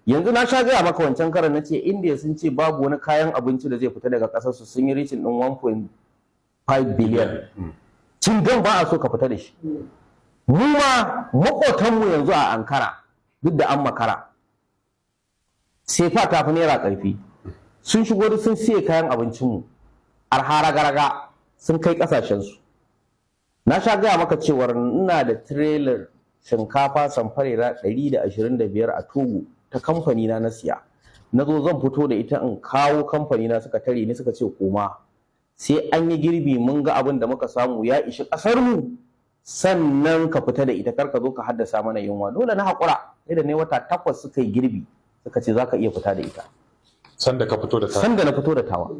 yanzu na sha gaya maka wancan karan na ce India sun ce babu wani kayan abinci da zai fita daga ƙasar su, sun yi reaching din 1.5 billion. Cingan ba a so ka fita da shi. Mu ma maƙotanmu yanzu a Ankara duk da an makara sefa ta fi naira ƙarfi, sun shigo da sun siye kayan abincinmu arha garaga sun kai ƙasashensu. Na sha gaya maka cewar ina da trailer shinkafa samfarera 125 a Togo ta kamfani na siya. Na zo zan fito da ita in kawo kamfani na suka tare ni suka ce koma sai an yi girbi mun ga abin da muka samu ya ishi ƙasarmu sannan ka fita da ita, kar ka zo ka haddasa mana yunwa. Dole na haƙura, sai da ne wata 8 suka yi girbi suka ce za ka iya fita da ita. Sanda ka fito da tawa. Sanda na fito da tawa.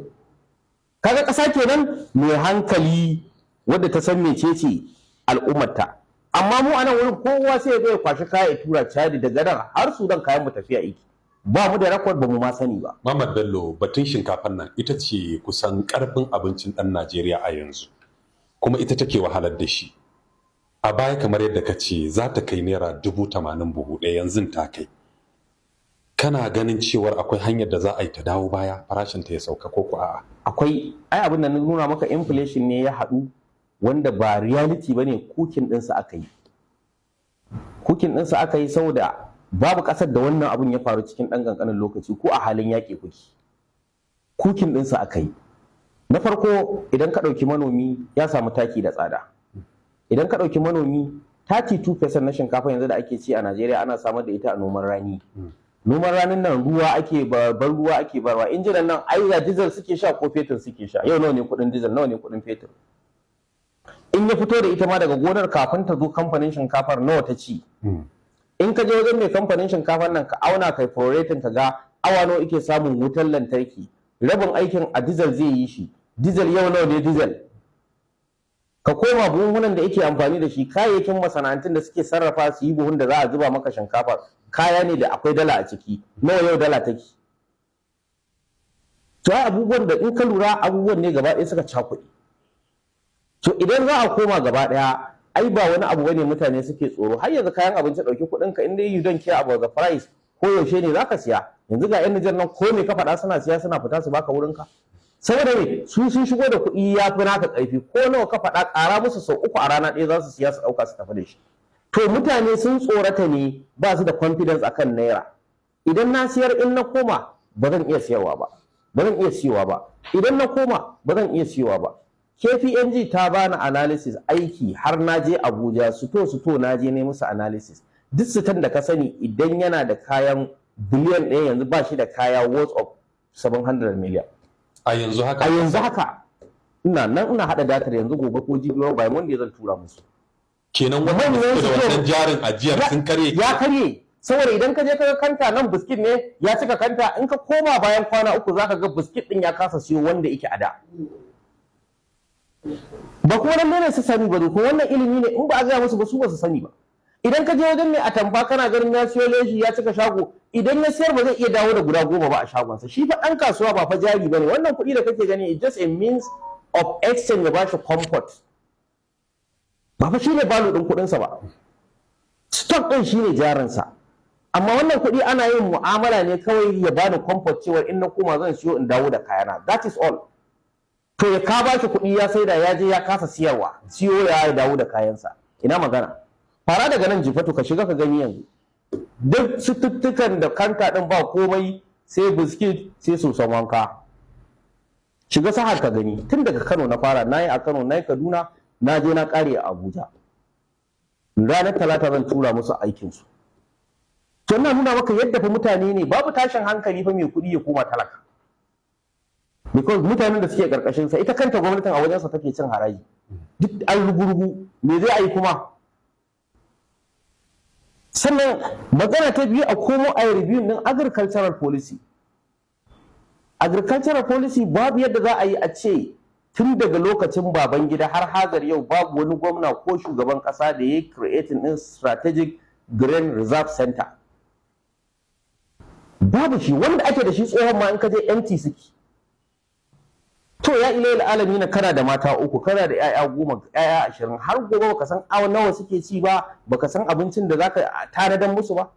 Kaga ƙasa kenan mai hankali wadda ta san mecece al'ummarta. Amma mu a nan wurin kowa sai ya kwashi kaya ya tura Chadi daga nan har Sudan kayan mu tafiya aiki. Ba mu da rakon ba mu ma sani ba. Muhammad Bello, batun shinkafar nan ita ce kusan karfin abincin ɗan Najeriya a yanzu. Kuma ita take wahalar da shi. A baya kamar yadda ka ce za ta kai naira 80,000 buhu ɗaya, yanzu ta kai. Kana ganin cewar akwai hanyar da za a yi ta dawo baya farashin ta ya sauka ko a'a? Akwai, ai abin da na nuna maka inflation ne ya haɗu wanda ba reality bane, kukin ɗinsa aka yi. Kukin ɗinsa aka yi saboda babu ƙasar da wannan abin ya faru cikin ɗan ƙanƙanin lokaci ko a halin yaƙi kuki. Kukin ɗinsa aka yi. Na farko idan ka ɗauki manomi ya samu taki da tsada. Idan ka ɗauki manomi 32% na shinkafa yanzu da ake ci a Najeriya ana samar da ita a noman rani. Noman ranin nan ruwa ake ban ruwa ake barwa. Injinan nan aiza diesel suke sha ko fetur suke sha. Yau nawa ne kuɗin diesel, nawa ne kuɗin fetur. In ya fito da ita ma daga gonar kafin ta zo kamfanin shinkafar nawa ta ci. In ka je wajen mai kamfanin shinkafar nan ka auna kai prorating ka ga awa nawa ake samun wutar lantarki. Rabin aikin a diesel zai yi shi. Diesel yau nawa ne diesel. Ka koma buhunan da yake amfani da shi, kayayyakin masana'antun da suke sarrafa su yi buhun da za a zuba maka shinkafa, kaya ne da akwai dala a ciki. Nawa yau dala take? To abubuwan da in ka lura abubuwan ne gaba ɗaya suka cakuɗe. To idan za a koma gaba ɗaya, ai ba wani abu bane mutane suke tsoro. Har yanzu kayan abinci ɗauki kuɗin ka, inda you don't care about the price, ko yaushe ne zaka siya. Yanzu ga 'yan Nijar nan ko me ka faɗa suna siya suna fita su baka wurin ka. Saboda me su sun shigo da kuɗi ya fi naka ƙarfi, ko nawa ka faɗa ƙara musu sau 3 a rana ɗaya za su siya su ɗauka su tafi da shi. To mutane sun tsorata ne, ba su da confidence akan naira. Idan na siyar in na koma ba zan iya siyarwa ba, ba zan iya siyowa ba. Idan na koma ba zan iya siyowa ba. KPMG ta bani analysis aiki har na je Abuja suto na je ne musu analysis. Duk sitan da ka sani idan yana da kayan biliyan 1 yanzu ba shi da kaya worth of 700 million. A yanzu haka? A yanzu haka. Ina haɗa datar yanzu gobe ko jibi ba Monday zan tura musu. Kenan wannan da wannan jarin ajiyar sun karye. Ya karye. Saboda idan ka je ka ga kanta nan biskit ne ya cika kanta, in ka koma bayan kwana 3 zaka ga biskit din ya kasa siyo wanda yake a da. Ba kuma nan ne su sani ba, ko wannan ilimi ne in ba a gaya musu ba su ba su sani ba. Idan ka je wajen mai atamfa kana ganin ya siyo leshi ya cika shago, idan ya sayar ba zai iya dawo da guda 10 ba a shagonsa. Shi fa ɗan kasuwa ba fa jari bane. Wannan kuɗi da kake gani is just a means of exchange, ya bashi comfort. Ba fa shine value din kuɗinsa ba. Stock ɗin shine jarinsa. Amma wannan kuɗi ana yin mu'amala ne kawai ya bani comfort cewa in na koma zan siyo in dawo da kayana. That is all. To ya ka bashi kuɗi ya saida ya je ya kasa siyarwa, siyo ya dawo da kayansa. Ina magana. Fara daga nan Jifatu ka shiga ka gani yanzu. Duk sututtukan da kanta din ba komai sai biskit sai soson wanka. Shiga sahar ka gani. Tun daga Kano na fara, nayi a Kano, nayi Kaduna, na je na kare a Abuja. Ranar Talata zan tura musu aikin su. To ina nuna maka yadda fa mutane ne, babu tashin hankali fa mai kuɗi ya koma talaka. Because mutanen da suke karkashin sa, ita kanta gwamnatin a wajensa take cin haraji. Duk an rugurugu, me zai yi kuma? Sannan magana ta biyu a komo a review din agricultural policy. Agricultural policy babu yadda za a yi a ce tun daga lokacin Babangida har hagar yau babu wani gwamna ko shugaban kasa da ya creating din strategic grain reserve center. Babu shi, wanda ake da shi tsohon ma in ka je empty suke. To ya ilahi alami na kana da mata 3, kana da 'ya'ya 10, 'ya'ya 20, har gobe baka san awa nawa suke ci ba, baka san abincin da zaka tanadan musu ba.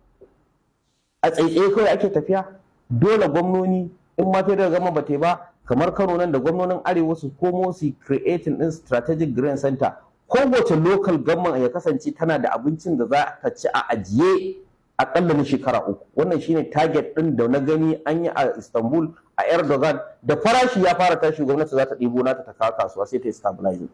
a tsaitsaye kawai ake tafiya. Dole gwamnoni in ma federal gama ba ta ba, kamar Kano nan da gwamnonin arewa su komo su creating din strategic grain center, kowace local government ya kasance tana da abincin da za ta ci a ajiye akalla na shekara 3. Wannan shine target din da na gani an yi a Istanbul a Erdogan, da farashi ya fara tashi gwamnati za ta ɗebo nata ta kawo kasuwa sai ta yi stabilizing.